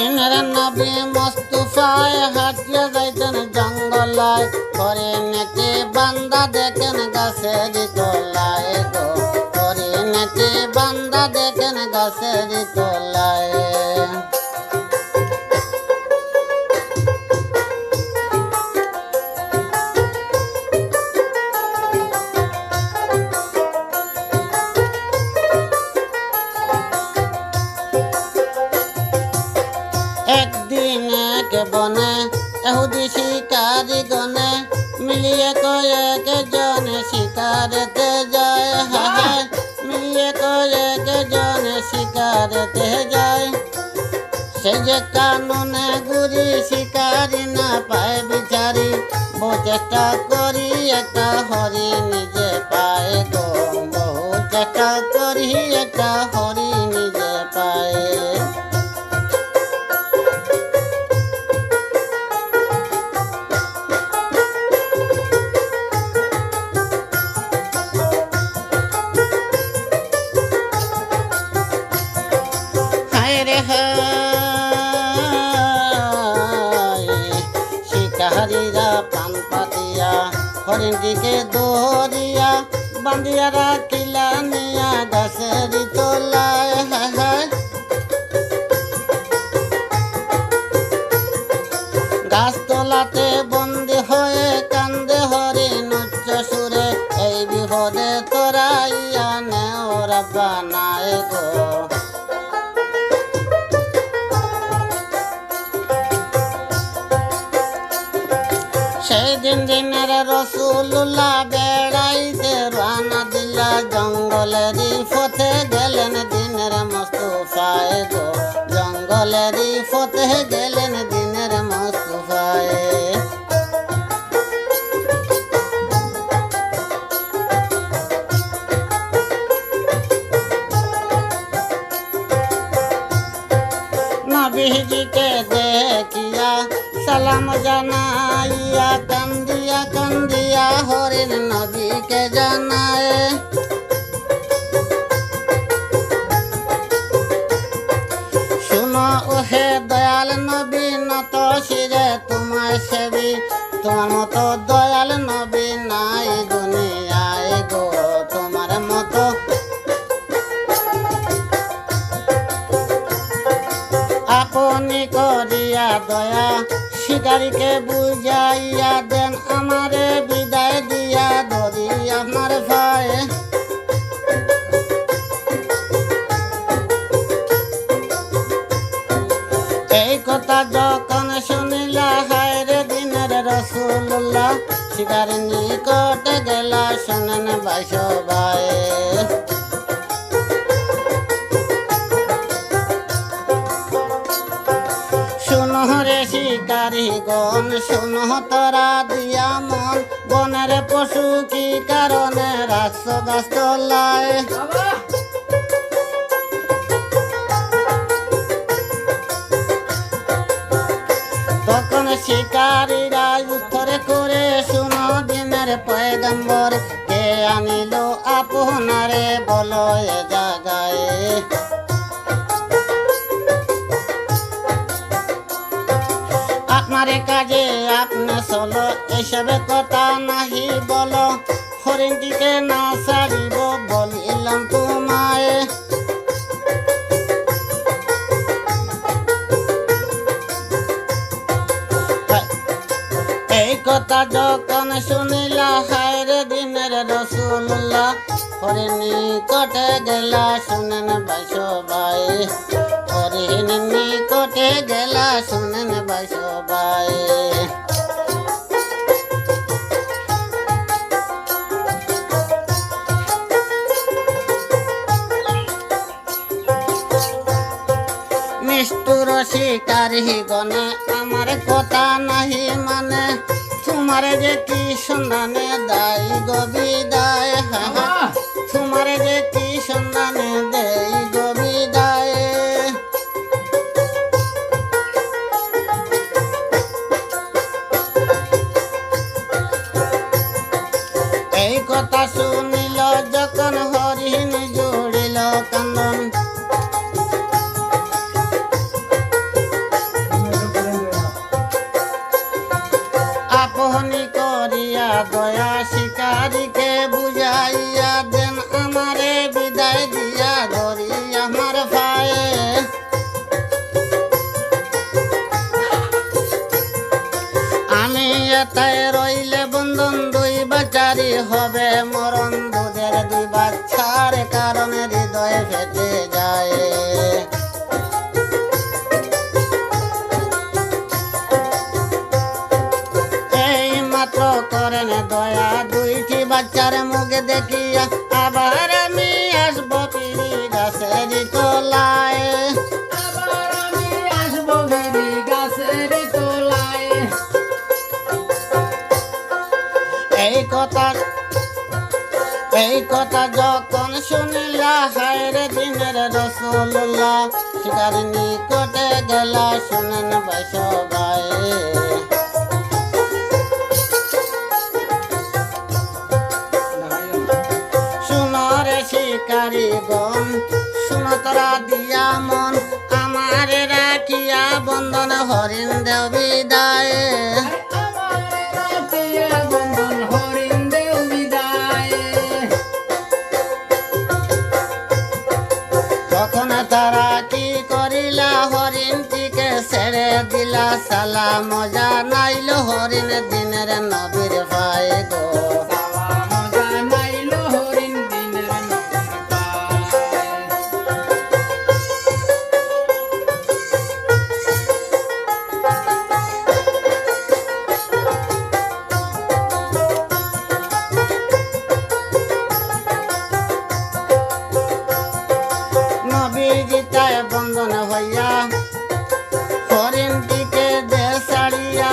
দিনের নবী মুস্তাফায় হাঁটিয়ে যাইতেন জঙ্গলায়, হরিণটি বান্দা দেখেন গাছের তলায় গো, হরিণটি বান্দা দেখেন গাছের তলায়। একদিন এক বনে এহুদি শিকারি গনে মিলিয়ে কয়েক জন শিকারেতে যায়, হায় মিলিয়ে কয়েক জন শিকারেতে যায়। সে যে কানুনে গুরি শিকারি না পায় বিচারি, বহু চেষ্টা করি একটা হরিণ নিজে পায় গো, বহু চেষ্টা করি একটা হরিণ নিজে পায়। শিকারীরা পান পাতিয়া হরিণটিকে দৌড়িয়া বান্ধিয়া রাখিলা নিয়া গাছের তলায়, গাছ তলাতে বন্দি হয়ে কান্দে হরিণ উচ্চ সুরে, এই বিপদে তোরাইয়া নে ওরা বানায় গো। সেই দিনের রসুল্লাহ বেড়াইতে রানা দিলা জঙ্গলেরই পথে গেলেন দিনের মুস্তাফায় গো, জঙ্গলেরই পথে গেলেন দিনের মুস্তাফায়। নবীজিকে দেখিয়া সালাম জানাইয়া কান্দিয়া কান্দিয়া হরিণ নবীকে জানায়, শুনো ওহে দয়াল নবী নত শিরে তোমায় সেবি, তোমার মতো দয়াল নবী নাই দুনিয়ায় গো, তোমার মতো আপনি করিয়া দয়া শিকারীকে বুঝাইয়া দেন, আমারে বিদায় দিয়া ধরি আমার ভয়ে। এই কথা যখন শুনিলা হায়রে দিনের রসুল্লাহ, শিকারী নিকটে গেলা শোনেন ভাই সবাই। শুনো রে শিকারি গণ শুনো তোরা দিয়া মন, বনের পশু কি কারণে রাখছ গাছ তলায়। তখন শিকারীরা উত্তর করে শুনো দিনের পয়গম্বর, কে আনিল আপনারে বলো এ জায়গায়। আপনারে কাজে আপনি চলো এসব কথা নাহি বলো, হরিণটিকে না ছাড়িব বলিলাম তোমায়। এই কথা যখন শুনিলা হায়রে দিনের রসুল্লাহ, হরিণ নিকটে গেলা শুনেন ভাই সবাই, হরিণ নিকটে গেলা শুনেন ভাই সবাই। নিষ্ঠুর শিকারী গণে আমার কথা নাহি মানে, তোমার যে কি সন্ধানে দায় গো বিদায়, তোমার যে কি সন্ধানে দেই গো বিদায়। এই কথা শুনিল যখন হরিণ জুড়িল কান্দন, হবে মরণ দুধের দুই বাচ্চার কারণে হৃদয় ফেটে যায়। এই মাত্র করেন দয়া দুইটি বাচ্চার মুখ দেখিয়া, আবার আমি আসবো পিড়ি গাছের তলায়। এই কথা যখন শুনিলা, হায়রে দিনের রসুল্লাহ শিকার নিকটে গেলা, শুনেন ভাই সবাই। শুনরে শিকারি গণ, শুনো তোরা দিয়া মন, আমার রাখিয়া বন্ধন হরিণ দেও বিদায়। তখন তারা কি করিলা, হরিণটিকে ছেড়ে দিলা, সালা মজা নাইল হরিণ দিনের নবীর ভাই গো। নবীজিতায় বন্ধন হইয়া হরিণটিকে দে ছাড়িয়া,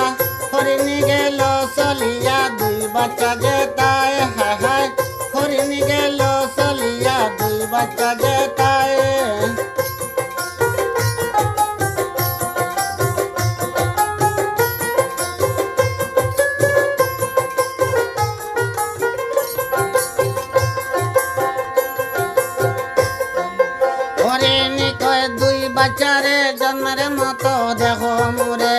হরিণ গেল চলিয়া দুই বাচ্চা যেতায়, হায় হায় হরিণ গেল চলিয়া দুই বাচ্চা যেতায়। দুই বাচ্চারে জন্মের মতো দেখো মোরে,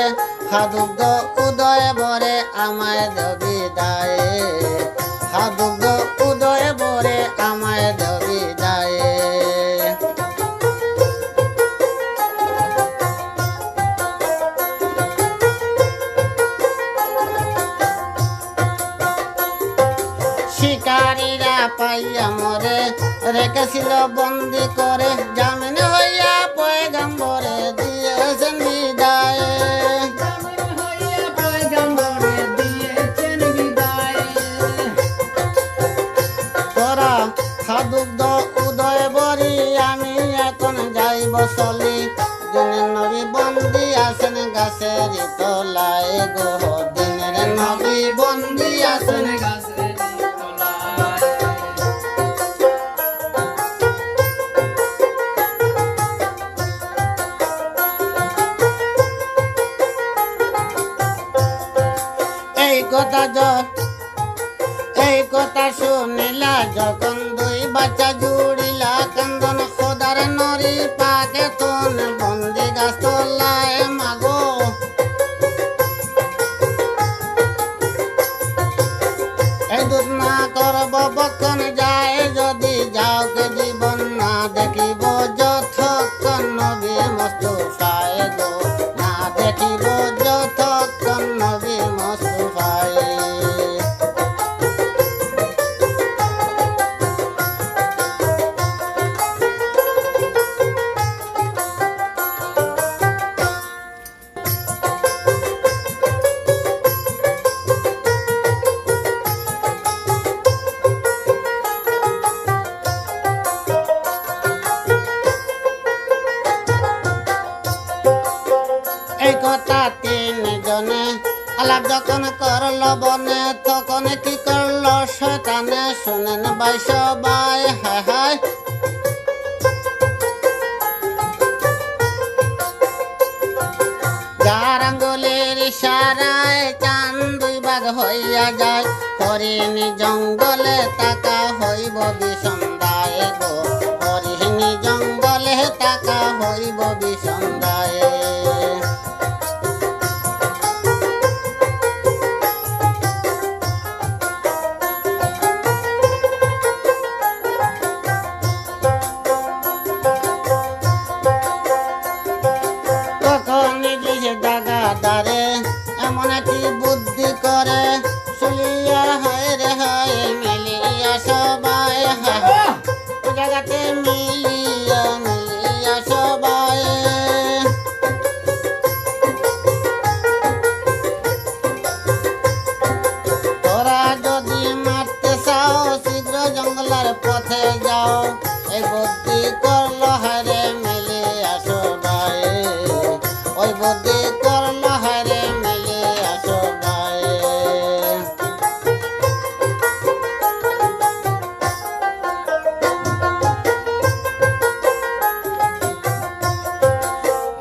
হাদুগ্ধ উদয় বরে আমায় দেও বিদায়, হাদুগ্ধ উদয় বরে আমায় দেও বিদায়। শিকারীরা পাইয়া মরে রেখেছিল বন্দি করে, জামিন হইয়া পয়গম্বরে দিয়েছেন বিদায়। তোরা খাদুগ্ধ উদয় বরি, আমি এখন যাইব চলি, দিনের নবী বন্দি আছেন গাছের তলায় গো, দিনের নবী বন্দি আছেন গাছের তলায়। এই কথা শুনিলা যখন দুই বাচ্চা জুড়িলা, কান্দন খোদার নরি পাকে তোন বন্দি গাছ তলায় মাগো। এই দুধ না করব বক্ষণ যায়, যদি যাও কে জীবন না দেখিব যতক্ষণ নবী মুস্তাফায় গো, না দেখিব যতক্ষণ নবী মুস্তাফায়। এই কথা তিনজনে আলাপ যখন করল বনে, তখন কি করল শয়তানে, শুনেন ভাই সবাই, হায় হায়। যার আঙ্গুলের ইশারায় চান দুই ভাগ হইয়া যায়, হরিণ জঙ্গলে তাকা হইব বিষন্দায় গো, হরিণ জঙ্গলে তাকা হইব বিষন্দায়। দাগাদারে এমন কি বুদ্ধি করে, শুলিয়া হায় রে হায় বুদ্ধি করলো হারে মিলিয়া সবাই।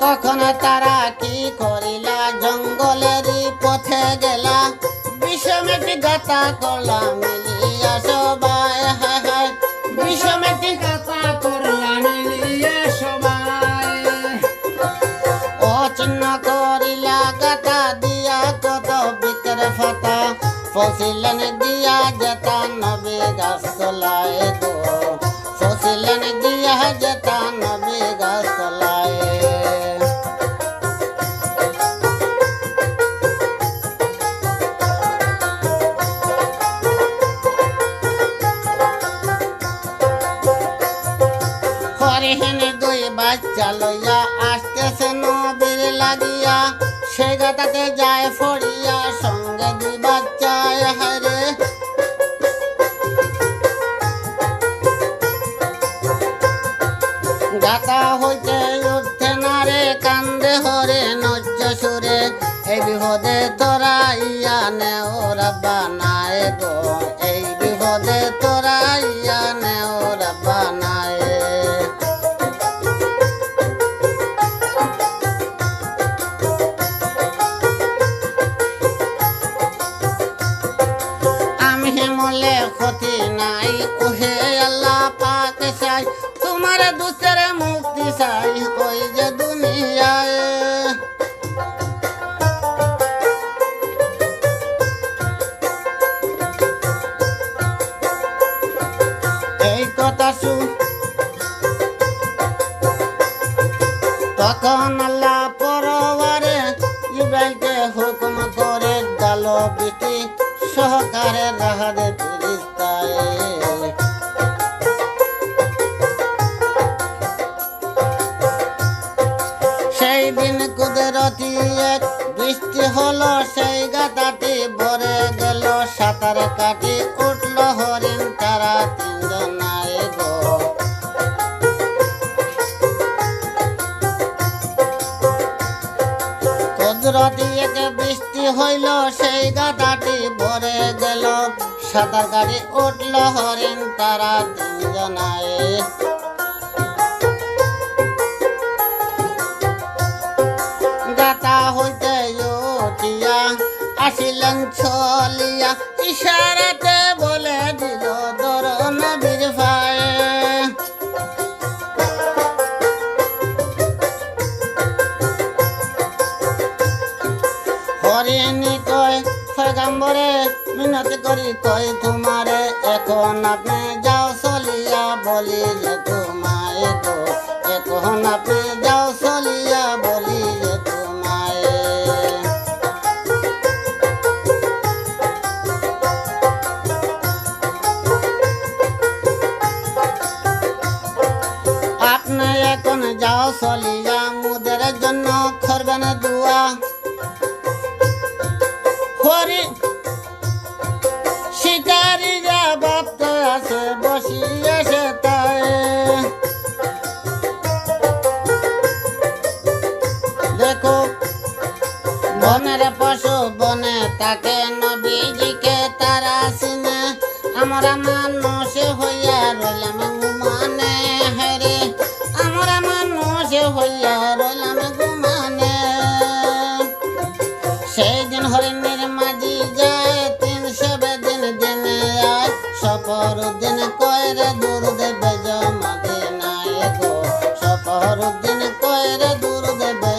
তখন তারা কি করিলা জঙ্গলেরই পথে গেলা বিষম একটি গাতা করলা মিলিয়া সবাই। হায় হায় বিষম একটি গাতা করলা মিলিয়া সবাই। অচিহ্ন করিলা গাতা দিয়া কত বিকের ফাতা ফসিলেন দিয়া যেতা নবী গাছ তলায় গো ফসিলেন দিয়া যেতা নবী গাছ তলায়। হরিহীন দুই বাচ্চা লইয়া আসতেছে নবীর লাগিয়া সে গাতাতে যায় ফড়িয়া সঙ্গে দুই বাচ্চায় হারে। গাতা হইতে উঠতে না রে কান্দে হরে নজ্জ সুরে এই বিপদে তোরা ইয়া নে ওরা বানায় গো এই বিপদে তোরা ইয়া নে ওরা বানায়। আমি মলে ক্ষতি নাই ওহে আল্লাহ পাক চাই তোমার দুচের মুক্তি চাই ওই যে দুনিয়ায়। এই কথা তখন আল্লাহ পরবারে ইব্রাহিমকে হুকুম করে ডাল বিটি সহকারে রাহারে ফিরিস্তায়। সেই দিন কুদরতি এক বৃষ্টি হলো সেই গাতাটি ভরে গেল সাঁতার কাটি উঠলো হরিণ তারা তিনজনায় গো। কুদরতি এক বৃষ্টি হইল সেই গাতাটি ভরে গেল সাঁতার কাটি উঠলো হরিণ তারা তিনজনায়। গাতা হইতে উঠিয়া আসিলেন চলিয়া ইশারাতে বলে দিল দর নবীর ভাই। হরিণী কয় পয়গম্বরে মিনতি করি কয় তোমারে এখন আপনি যাও চলিয়া বলিলে তোমায় গো এখন আপনি যাও চলিয়া বলিলে তোমায়। আপনি এখন যাও চলিয়া মুদের জন্য করবেন দুয়া। হরি শিকারীরা ভাবতে আছে বসিয়েছে তাই দেখো বনের পশু বনে তাকে নবীজিকে তারা চিনে আমরা মানুষ হইয়া রইলাম গুমানে হেরে আমরা মানুষ হইয়া রইলাম গুমানে। সেই দিন হরিণের মাঝি যায় 300 দিন দিনে আয় সফর দিন কয়রে দূর দেবে জমাদিনায় গো সফর দিন কয়রে দূর দেবে